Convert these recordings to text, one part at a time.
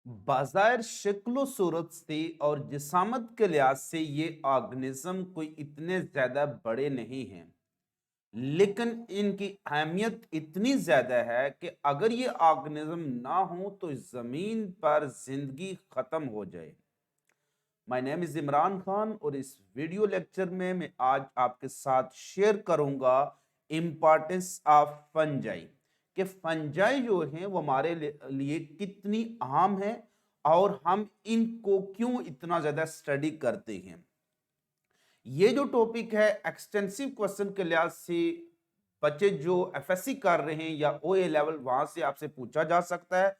बाज़ाहिर शक्ल सूरत से और जिसामत के लिहाज से ये ऑर्गेनिज्म कोई इतने ज़्यादा बड़े नहीं हैं, लेकिन इनकी अहमियत इतनी ज़्यादा है कि अगर ये ऑर्गेनिज्म ना हो तो इस ज़मीन पर ज़िंदगी ख़त्म हो जाए। My name is Imran Khan और इस वीडियो लेक्चर में मैं आज आपके साथ शेयर करूंगा इम्पोर्टेंस ऑफ फंजाई कि फंजाई जो हैं वो हमारे लिए कितनी अहम है और हम इनको क्यों इतना ज़्यादा स्टडी करते हैं। ये जो टॉपिक है एक्सटेंसिव क्वेश्चन के लिहाज से बच्चे जो एफएससी कर रहे हैं या ओए लेवल वहां से आपसे पूछा जा सकता है।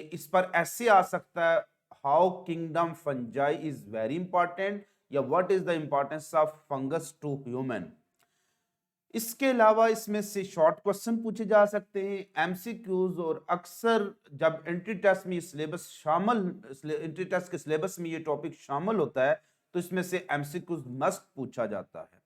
इस पर ऐसे आ सकता है, how kingdom fungi is very important या what is the importance of fungus to human. इसके अलावा इसमें से शॉर्ट क्वेश्चन पूछे जा सकते हैं, एमसीक्यूज, और अक्सर जब एंट्री टेस्ट में सिलेबस शामिल एंट्री टेस्ट के सिलेबस में ये टॉपिक शामिल होता है तो इसमें से एमसीक्यूज मस्ट पूछा जाता है।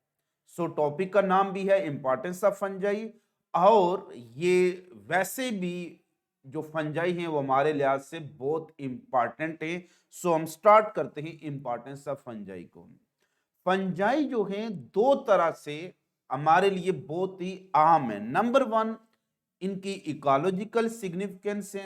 सो टॉपिक का नाम भी है इंपॉर्टेंस ऑफ फंजाई, और ये वैसे भी जो फंजाई हैं वो हमारे लिहाज से बहुत इंपॉर्टेंट है। सो हम स्टार्ट करते हैं इंपॉर्टेंस ऑफ फंजाई को। फंजाई जो हैं दो तरह से हमारे लिए बहुत ही अहम है। नंबर वन, इनकी इकोलॉजिकल सिग्निफिकेंस है।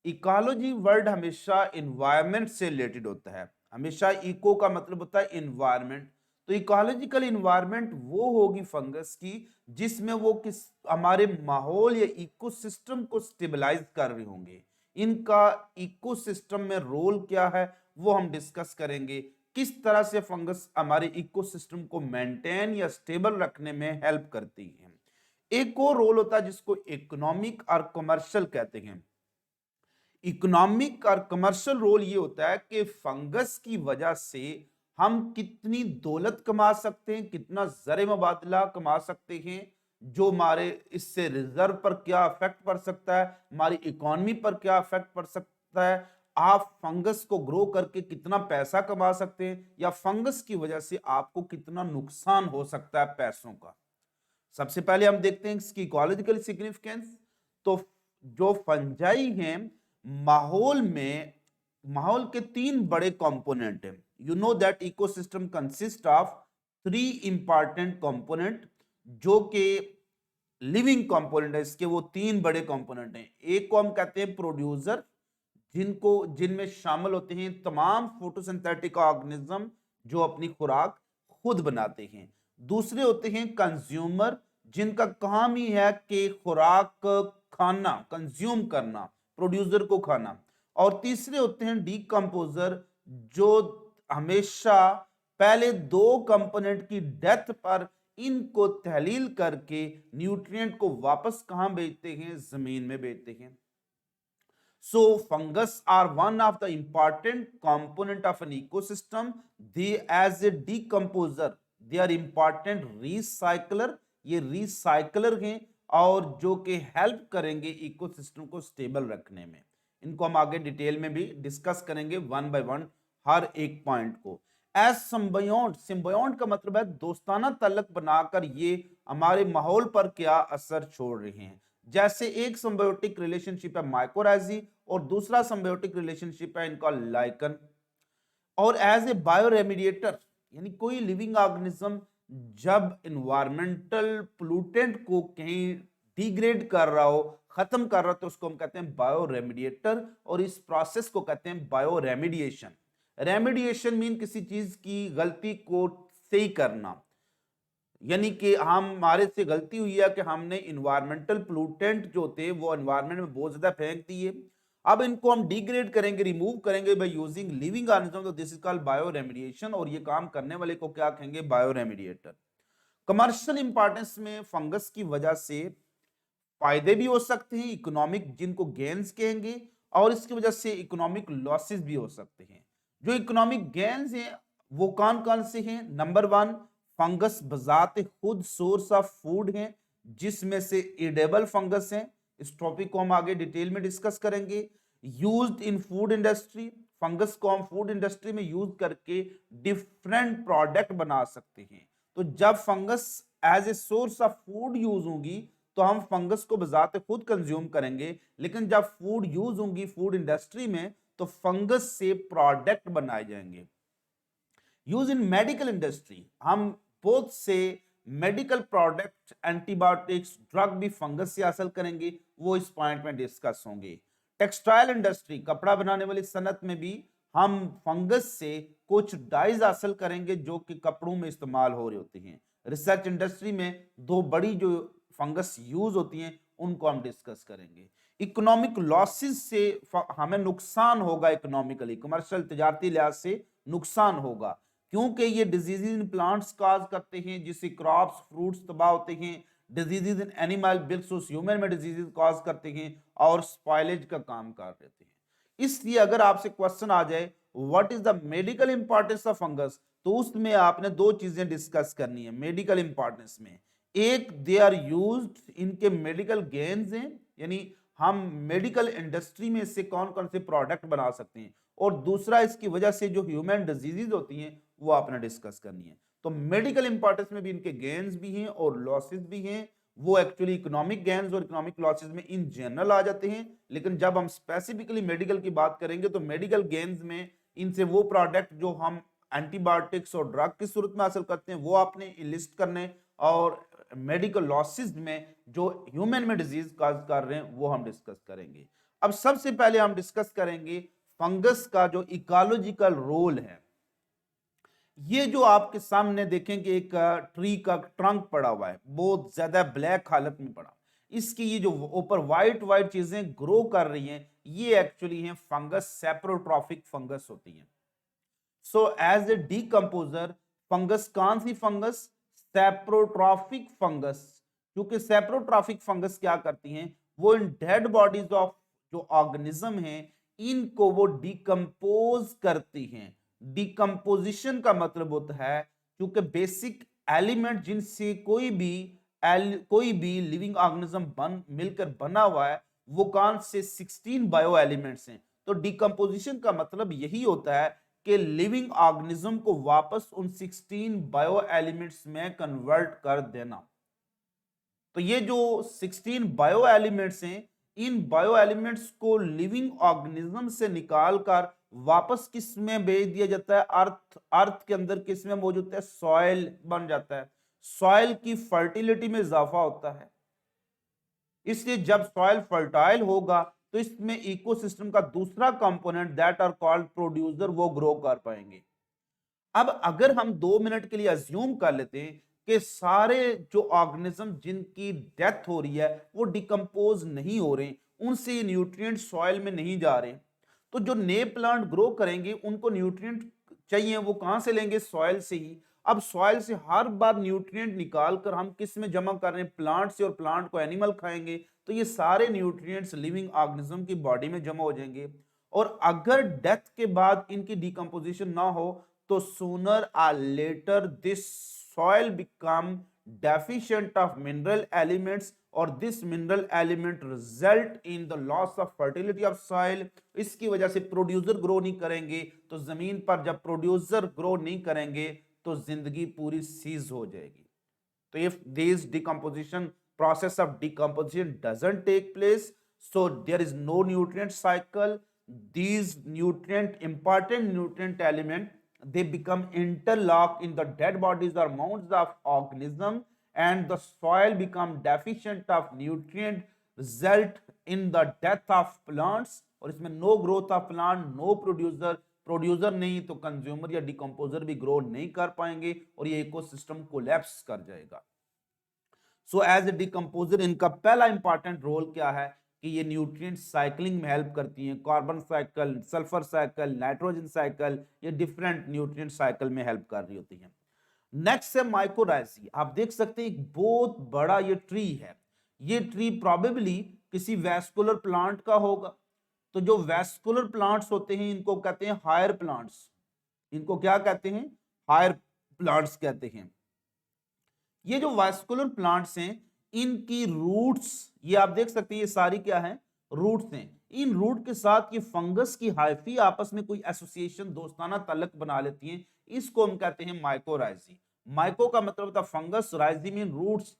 इकोलॉजी वर्ड हमेशा इन्वायरमेंट से रिलेटेड होता है। हमेशा इको का मतलब होता है इन्वायरमेंट। तो इकोलॉजिकल इन्वायरमेंट वो होगी फंगस की जिसमें वो किस हमारे माहौल या इकोसिस्टम को स्टेबलाइज कर रहे होंगे। इनका इकोसिस्टम में रोल क्या है वो हम डिस्कस करेंगे। किस तरह से फंगस हमारे इकोसिस्टम को मेंटेन या स्टेबल रखने में हेल्प करती है। एक और रोल होता है जिसको इकोनॉमिक और कमर्शियल कहते हैं। इकोनॉमिक और कमर्शियल रोल ये होता है कि फंगस की वजह से हम कितनी दौलत कमा सकते हैं, कितना ज़र मुबादला कमा सकते हैं, जो हमारे इससे रिजर्व पर क्या इफेक्ट पड़ सकता है, हमारी इकोनॉमी पर क्या इफेक्ट पड़ सकता है, आप फंगस को ग्रो करके कितना पैसा कमा सकते हैं या फंगस की वजह से आपको कितना नुकसान हो सकता है पैसों का। सबसे पहले हम देखते हैं इसकी इकोलॉजिकल सिग्निफिकेंस। तो जो फंजाई हैं माहौल में, माहौल के तीन बड़े कंपोनेंट हैं। You know that ecosystem consist of three important component, जो कि लिविंग कंपोनेंट है। इसके वो तीन बड़े कंपोनेंट हैं। एक को हम कहते हैं प्रोड्यूसर, जिनमें शामिल होते हैं तमाम फोटोसिंथेटिक ऑर्गेनिज्म जो अपनी खुराक खुद बनाते हैं। दूसरे होते हैं कंज्यूमर, जिनका काम ही है कि खुराक खाना, कंज्यूम करना, प्रोड्यूसर को खाना। और तीसरे होते हैं डीकंपोजर, जो हमेशा पहले दो कंपोनेंट की डेथ पर इनको तहलील करके न्यूट्रिएंट को वापस कहां भेजते हैं, जमीन में भेजते हैं। So fungus are one of the important component of an ecosystem. They as a decomposer, they are important recycler. ये recycler हैं और जो कि हेल्प करेंगे इकोसिस्टम को स्टेबल रखने में। इनको हम आगे डिटेल में भी डिस्कस करेंगे वन बाय वन हर एक पॉइंट को। एज सिम्बायोट, सिम्बायोट का मतलब है दोस्ताना तल्लक बनाकर ये हमारे माहौल पर क्या असर छोड़ रहे हैं। जैसे एक सिम्बायोटिक रिलेशनशिप है माइकोराइजी और दूसरा सिम्बायोटिक रिलेशनशिप है इनका लाइकन। और एज ए बायो रेमिडिएटर, यानी कोई लिविंग ऑर्गेनिज्म जब इन्वायरमेंटल पोल्यूटेंट को कहीं डिग्रेड कर रहा हो, खत्म कर रहा हो, तो उसको हम कहते हैं बायो रेमिडिएटर और इस प्रोसेस को कहते हैं बायो रेमिडिएशन। रेमिडिएशन मीन किसी चीज की गलती को सही करना, यानी कि हमारे से गलती हुई है कि हमने इन्वायरमेंटल पोल्यूटेंट जो थे वो एनवायरनमेंट में बहुत ज्यादा फेंक दिए। अब इनको हम डिग्रेड करेंगे, रिमूव करेंगे बाय यूजिंग लिविंग ऑर्गेनिज्म, तो this is called bio remediation. और ये काम करने वाले को क्या कहेंगे, बायो रेमिडिएटर। कमर्शियल इंपॉर्टेंस में फंगस की वजह से फायदे भी हो सकते हैं, इकोनॉमिक जिनको गेन्स कहेंगे, और इसकी वजह से इकोनॉमिक लॉसेस भी हो सकते हैं। जो इकोनॉमिक गेन्स हैं वो कौन कौन से हैं। नंबर वन, फंगस बजाते खुद सोर्स ऑफ फूड है, जिसमें से एडेबल फंगस है। इस टॉपिक को हम आगे डिटेल में डिस्कस करेंगे। Used in food industry, fungus को हम फूड इंडस्ट्री में यूज करके डिफरेंट प्रोडक्ट बना सकते हैं। तो जब fungus as a source of food use होगी तो हम फंगस को बजाते खुद कंज्यूम करेंगे, लेकिन जब फूड यूज होंगी फूड इंडस्ट्री में तो फंगस से प्रोडक्ट बनाए जाएंगे। यूज इन मेडिकल इंडस्ट्री, हम बहुत से मेडिकल प्रोडक्ट, एंटीबायोटिक्स, ड्रग भी फंगस से हासिल करेंगे, वो इस पॉइंट में डिस्कस होंगे। टेक्सटाइल इंडस्ट्री, कपड़ा बनाने वाली सनत में भी हम फंगस से कुछ डाइज हासिल करेंगे जो कि कपड़ों में इस्तेमाल हो रही होती हैं। रिसर्च इंडस्ट्री में दो बड़ी जो फंगस यूज होती हैं उनको हम डिस्कस करेंगे। इकोनॉमिक लॉसेस से हमें नुकसान होगा, इकोनॉमिकली कमर्शियल तिजारती लिहाज से नुकसान होगा, क्योंकि ये डिजीज इन प्लांट्स काज करते हैं जिससे क्रॉप्स फ्रूट्स तबाह होते हैं। डिजीज इन एनिमल बिल्कुल ह्यूमन में डिजीज कॉज करते हैं और स्पॉइलेज का काम कर देते हैं। इसलिए अगर आपसे क्वेश्चन आ जाए what is the medical importance of fungus, तो उसमें आपने दो चीजें डिस्कस करनी है मेडिकल इंपॉर्टेंस में। एक, दे आर यूज्ड, इनके मेडिकल गेन्स हैं, यानी हम मेडिकल इंडस्ट्री में इससे कौन कौन से प्रोडक्ट बना सकते हैं, और दूसरा इसकी वजह से जो ह्यूमन डिजीजेज होती हैं वो आपने डिस्कस करनी है। तो मेडिकल इंपॉर्टेंस में भी इनके गेन्स भी हैं और लॉसेस भी हैं। वो एक्चुअली इकोनॉमिक गेन्स और इकोनॉमिक लॉसेस में इन जनरल आ जाते हैं, लेकिन जब हम स्पेसिफिकली मेडिकल की बात करेंगे तो मेडिकल गेन्स में इनसे वो प्रोडक्ट जो हम एंटीबायोटिक्स और ड्रग की सूरत में हासिल करते हैं वो आपने लिस्ट करने, और मेडिकल लॉसेस में जो ह्यूमन में डिजीज काज कर रहे हैं वो हम डिस्कस करेंगे। अब सबसे पहले हम डिस्कस करेंगे फंगस का जो इकोलॉजिकल रोल है। ये जो आपके सामने देखेंगे एक ट्री का ट्रंक पड़ा हुआ है, बहुत ज्यादा ब्लैक हालत में पड़ा, इसकी ये जो ऊपर व्हाइट व्हाइट चीजें ग्रो कर रही हैं ये एक्चुअली हैं फंगस, सेप्रोट्रॉफिक फंगस होती हैं। So as a decomposer, fungus कौन सी फंगस? Saprotrophic fungus. क्योंकि सेप्रोट्रॉफिक फंगस क्या करती हैं, वो इन डेड बॉडीज ऑफ जो ऑर्गेनिज्म हैं इनको वो डिकम्पोज करती हैं। डिकम्पोजिशन का मतलब होता है क्योंकि बेसिक एलिमेंट जिनसे कोई भी लिविंग ऑर्गेनिज्म मिलकर बना हुआ है वो कौन से 16 बायो एलिमेंट्स हैं। तो डिकम्पोजिशन का मतलब यही होता है कि लिविंग ऑर्गेनिज्म को वापस उन 16 बायो एलिमेंट्स में कन्वर्ट कर देना। तो ये जो 16 बायो एलिमेंट्स हैं इन बायो एलिमेंट्स को लिविंग ऑर्गेनिज्म से निकालकर वापस किस में भेज दिया जाता है? अर्थ के अंदर किस में मौजूद है? सॉइल बन जाता है। सॉइल की फर्टिलिटी में इजाफा होता है, इसलिए जब सॉइल फर्टाइल होगा तो इसमें इकोसिस्टम का दूसरा component that are called producer वो ग्रो कर पाएंगे। अब अगर हम 2 मिनट के लिए अज्यूम कर लेते हैं कि सारे जो ऑर्गेनिज्म जिनकी डेथ हो रही है वो डिकम्पोज नहीं हो रहे, उनसे न्यूट्रिएंट सॉइल में नहीं जा रहे, तो जो नए प्लांट ग्रो करेंगे उनको न्यूट्रिएंट चाहिए, वो कहां से लेंगे? सॉइल से ही। अब सॉइल से हर बार न्यूट्रिएंट निकाल कर हम किस में जमा कर रहे हैं? प्लांट से, और प्लांट को एनिमल खाएंगे तो ये सारे न्यूट्रिएंट्स लिविंग ऑर्गेनिज्म की बॉडी में जमा हो जाएंगे। और अगर डेथ के बाद इनकी डिकम्पोजिशन ना हो तो sooner or later this soil become deficient of mineral elements और this mineral element result in the loss of fertility of soil। इसकी वजह से प्रोड्यूसर ग्रो नहीं करेंगे, तो जमीन पर जब प्रोड्यूसर ग्रो नहीं करेंगे तो जिंदगी पूरी सीज हो जाएगी। तो if this decomposition process of decomposition doesn't take place, so there is no nutrient cycle, these important nutrient element they become interlocked in the dead bodies or mounds of organism and the soil become deficient of nutrient result in the death of plants। और इसमें no growth of plant, no producer नहीं तो consumer या decomposer भी grow नहीं कर पाएंगे और ये इकोसिस्टम कोलैप्स कर जाएगा। सो एज ए डिकम्पोजर इनका पहला इंपॉर्टेंट रोल क्या है कि ये न्यूट्रिएंट साइक्लिंग में हेल्प करती हैं। Carbon cycle, sulphur cycle, nitrogen cycle, ये डिफरेंट न्यूट्रिएंट साइकिल में हेल्प कर रही होती हैं। नेक्स्ट है माइकोराइजी। आप देख सकते हैं एक बहुत बड़ा ये ट्री है, ये ट्री प्रोबेबली किसी वैस्कुलर प्लांट का होगा। तो जो वैस्कुलर प्लांट्स होते हैं इनको कहते हैं हायर प्लांट्स। इनको क्या कहते हैं? हायर प्लांट्स कहते हैं। ये जो वैस्कुलर प्लांट्स हैं इनकी रूट्स, ये आप देख सकते हैं ये सारी क्या है? रूट्स हैं। इन रूट के साथ ये फंगस की हाइफी आपस में कोई एसोसिएशन, दोस्ताना तल्लक बना लेती हैं, इसको हम कहते हैं माइकोराइजी। माइको का मतलब होता है फंगस, राइजी मीन रूट्स।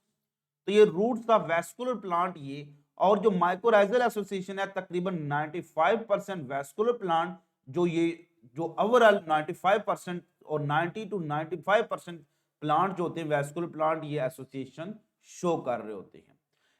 तो ये रूट्स ऑफ वैस्कुलर प्लांट ये, और जो माइकोराइजल एसोसिएशन है तकरीबन 95% वैस्कुलर प्लांट जो ओवरऑल 95% और 90 to 95% प्लांट जो होते हैं वैस्कुलर प्लांट ये एसोसिएशन शो कर रहे होते हैं।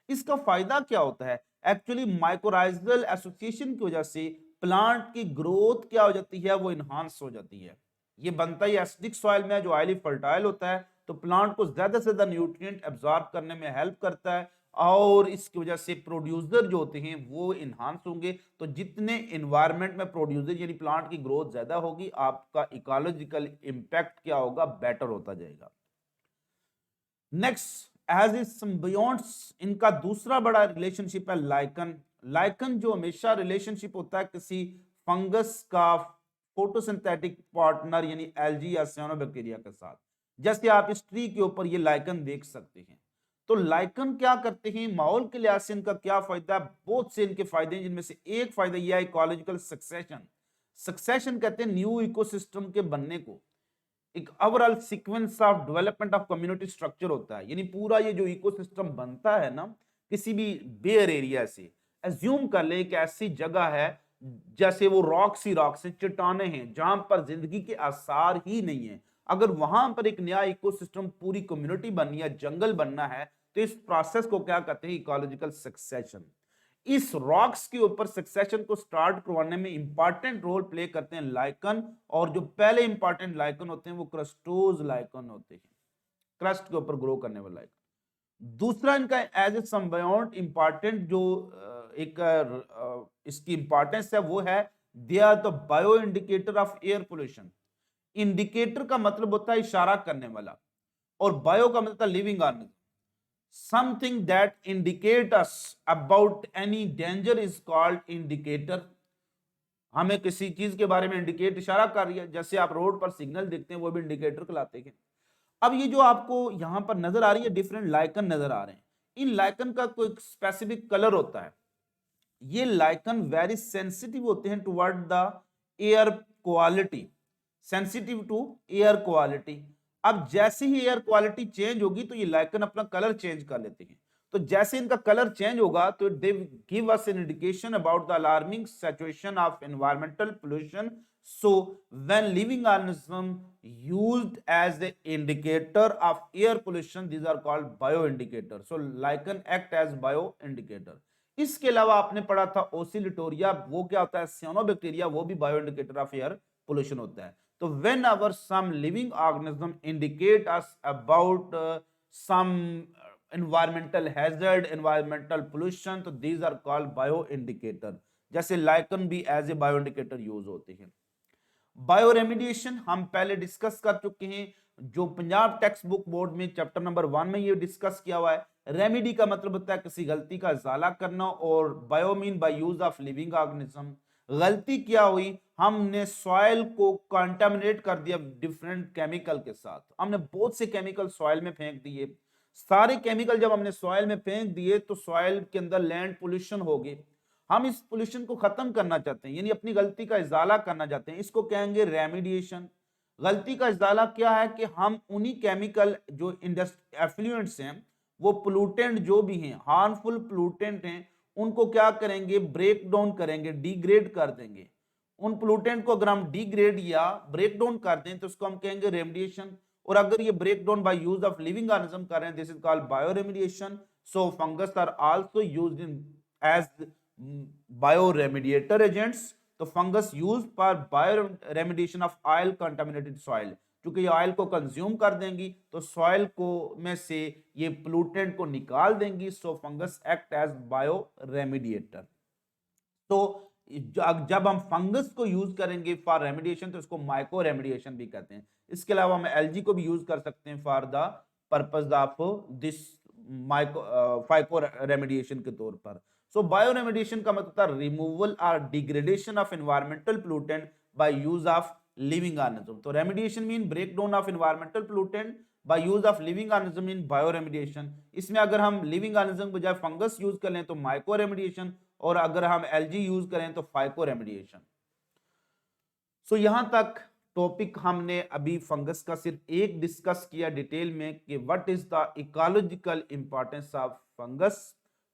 इसका फायदा क्या होता है? एक्चुअली माइकोराइजल एसोसिएशन की वजह से प्लांट की ग्रोथ क्या हो जाती है, वो इनहांस हो जाती है। ये बनता ही एसिडिक सॉइल में जो ऑयली फर्टाइल होता है, तो प्लांट को ज्यादा से ज्यादा न्यूट्रिएंट एब्जॉर्ब करने में हेल्प करता है और इसकी वजह से प्रोड्यूसर जो होते हैं वो इनहांस होंगे। तो जितने इन्वायरमेंट में प्रोड्यूसर यानी प्लांट की ग्रोथ ज्यादा होगी, आपका इकोलॉजिकल इंपैक्ट क्या होगा, बेटर होता जाएगा। नेक्स्ट, एज इज सिम्बियोट्स, इनका दूसरा बड़ा रिलेशनशिप है लाइकन। लाइकन जो हमेशा रिलेशनशिप होता है किसी फंगस का फोटोसिंथेटिक पार्टनर यानी एल्गी या सियानोबैक्टीरिया के साथ। जैसे आप इस ट्री के ऊपर ये लाइकन देख सकते हैं। तो लाइकन क्या करते हैं, माहौल के लिहाज से इनका क्या फायदा है? बहुत से इनके फायदे हैं, जिनमें से एक फायदा यह है इकोलॉजिकल सक्सेशन। सक्सेशन कहते हैं न्यू इकोसिस्टम के बनने को। एक overall sequence of development of community structure होता है, यानी पूरा ये जो इकोसिस्टम बनता है ना किसी भी बेयर एरिया से। एज्यूम कर ले एक ऐसी जगह है जैसे वो रॉक्स ही रॉक्स हैं, चट्टाने हैं, जहां पर जिंदगी के आसार ही नहीं है। अगर वहां पर एक नया इकोसिस्टम पूरी कम्युनिटी बननी है, जंगल बनना है, तो इस प्रोसेस को क्या कहते हैं, इकोलॉजिकल सक्सेशन। इस रॉक्स के ऊपर सक्सेशन को स्टार्ट करवाने में इंपॉर्टेंट रोल प्ले करते हैं लाइकन, और जो पहले इंपॉर्टेंट लाइकन होते हैं वो क्रस्टोज लाइकन होते हैं, क्रस्ट के ऊपर ग्रो करने वाला लाइकन। दूसरा इनका एज ए सिम्बायोट इंपॉर्टेंट जो इसकी इंपॉर्टेंस है वो है they are the bio indicator of air pollution. Indicator का मतलब होता है इशारा करने वाला, और बायो का मतलब living organism. Something that indicate us about any danger is called indicator। हमें किसी चीज के बारे में इंडिकेट इशारा कर रही है, जैसे आप रोड पर सिग्नल देखते हैं वो भी इंडिकेटर कहलाते हैं। अब ये जो आपको यहां पर नजर आ रही है डिफरेंट लाइकन नजर आ रहे हैं, इन लाइकन का कोई स्पेसिफिक कलर होता है। ये लाइकन वेरी सेंसिटिव होते हैं toward the air quality, sensitive to air quality. अब जैसे ही एयर क्वालिटी चेंज होगी तो ये लाइकन अपना कलर चेंज कर लेते हैं। तो जैसे इनका कलर चेंज होगा तो they give us an indication about the alarming situation of environmental pollution. So when living organism used as the indicator of air pollution, these are called bio indicator. So lichen act as bio indicator. इसके अलावा आपने पढ़ा था ओसिलिटोरिया, वो क्या होता है, सियानोबैक्टीरिया, वो भी bio indicator of air pollution होता है। तो whenever some living organism indicate us about some environmental hazard, environmental pollution, तो these are called bio indicator। जैसे लाइकन भी as a bio indicator use होते हैं। बायो रेमिडिएशन हम पहले डिस्कस कर चुके हैं, जो पंजाब टेक्स्ट बुक बोर्ड में चैप्टर नंबर 1 में ये डिस्कस किया हुआ है। रेमिडी का मतलब होता है किसी गलती का इजाला करना, और bio mean by use of living organism. गलती क्या हुई, हमने सॉइल को कंटामिनेट कर दिया डिफरेंट केमिकल के साथ। हमने बहुत से केमिकल सॉइल में फेंक दिए। सारे केमिकल जब हमने सॉइल में फेंक दिए तो सॉइल के अंदर लैंड पोल्यूशन हो गई। हम इस पोल्यूशन को खत्म करना चाहते हैं, यानी अपनी गलती का इजाला करना चाहते हैं, इसको कहेंगे रेमिडिएशन। गलती का इजाला क्या है कि हम उन्हीं केमिकल जो एफ्लुएंट्स हैं, वो पोल्यूटेंट जो भी हैं, हार्मफुल पोल्यूटेंट हैं, उनको क्या करेंगे, ब्रेक डाउन करेंगे, डिग्रेड कर देंगे। उन पोल्यूटेंट को अगर हम डिग्रेड या ब्रेक डाउन कर दें तो उसको हम कहेंगे रेमिडिएशन। और अगर ये break down by use of living organism कर रहे हैं, this is called bioremediation. So fungus are also used in as bio remediator agents. तो fungus use for bioremediation of oil contaminated soil. क्योंकि ये oil को consume कर देंगी तो सॉइल को में से ये पोल्यूटेंट को निकाल देंगी। सो फंगस एक्ट एज बायो रेमिडिएटर। तो जब हम फंगस को यूज करेंगे फॉर रेमिडिएशन तो इसको माइको रेमिडिएशन भी कहते हैं। इसके अलावा हम एल्गी को भी यूज कर सकते हैं for the purpose of this phyco remediation के तौर पर। सो बायो रेमिडिएशन का मतलब था रिमूवल और degradation of environmental pollutant by use of living organism. तो remediation mean break down of environmental pollutant by use of living organism in bioremediation. इसमें अगर हम लिविंग ऑर्गेनिज्म के बजाय फंगस यूज कर लें तो माइको रेमिडिएशन, और अगर हम एल्गी यूज करें तो फाइको रेमिडिएशन। सो यहां तक टॉपिक हमने अभी फंगस का सिर्फ एक डिस्कस किया डिटेल में कि what is the ecological importance of fungus.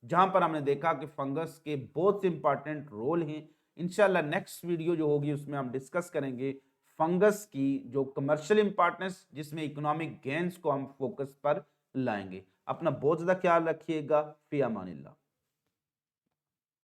जहां पर हमने देखा कि फंगस के बहुत से इंपॉर्टेंट रोल हैं। इंशाल्लाह नेक्स्ट वीडियो जो होगी उसमें हम डिस्कस करेंगे फंगस की जो कमर्शियल इंपॉर्टेंस, जिसमें इकोनॉमिक गेन्स को हम फोकस पर लाएंगे। अपना बहुत ज्यादा ख्याल रखिएगा। फी अमानिल्लाह।